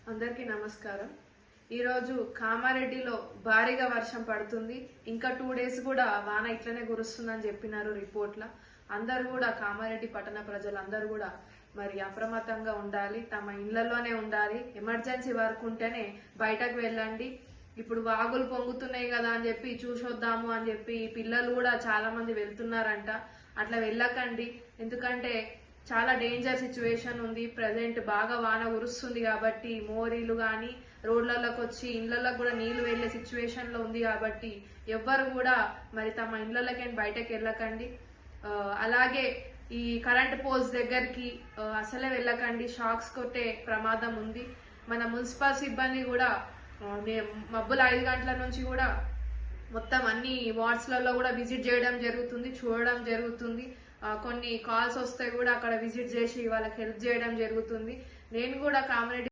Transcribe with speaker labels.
Speaker 1: అందరికీ నమస్కారం. ఈరోజు కామారెడ్డిలో భారీగా వర్షం పడుతుంది. ఇంకా 2 డేస్ కూడా వాన ఇట్లనే కురుస్తుందని చెప్పినారు రిపోర్ట్ల. అందరూ కూడా కామారెడ్డి పట్టణ ప్రజలందరూ కూడా మరి అప్రమత్తంగా ఉండాలి, తమ ఇళ్లలోనే ఉండాలి. ఎమర్జెన్సీ వర్క్ ఉంటేనే బయటకు వెళ్ళండి. ఇప్పుడు వాగులు పొంగుతున్నాయి కదా అని చెప్పి చూసొద్దాము అని చెప్పి పిల్లలు కూడా చాలా మంది వెళ్తున్నారంట. అట్లా వెళ్ళకండి, ఎందుకంటే చాలా డేంజర్ సిచ్యువేషన్ ఉంది. ప్రజెంట్ బాగా వాన కురుస్తుంది కాబట్టి మోరీలు కానీ రోడ్లలోకి వచ్చి ఇళ్లలోకి కూడా నీళ్లు వెళ్లే సిచ్యువేషన్ లో ఉంది కాబట్టి ఎవ్వరు కూడా మరి తమ ఇళ్లలోకి బయటకు వెళ్ళకండి. అలాగే ఈ కరెంట్ పోల్స్ దగ్గరికి అసలే వెళ్ళకండి, షాక్స్ కొట్టే ప్రమాదం ఉంది. మన మున్సిపల్ సిబ్బంది కూడా మబ్బుల 5 గంటల నుంచి కూడా మొత్తం అన్ని వార్డ్స్లలో కూడా విజిట్ చేయడం జరుగుతుంది, చూడడం జరుగుతుంది. కొన్ని కాల్స్ వస్తే కూడా అక్కడ విజిట్ చేసి వాళ్ళకి హెల్ప్ చేయడం జరుగుతుంది. నేను కూడా కామారెడ్డి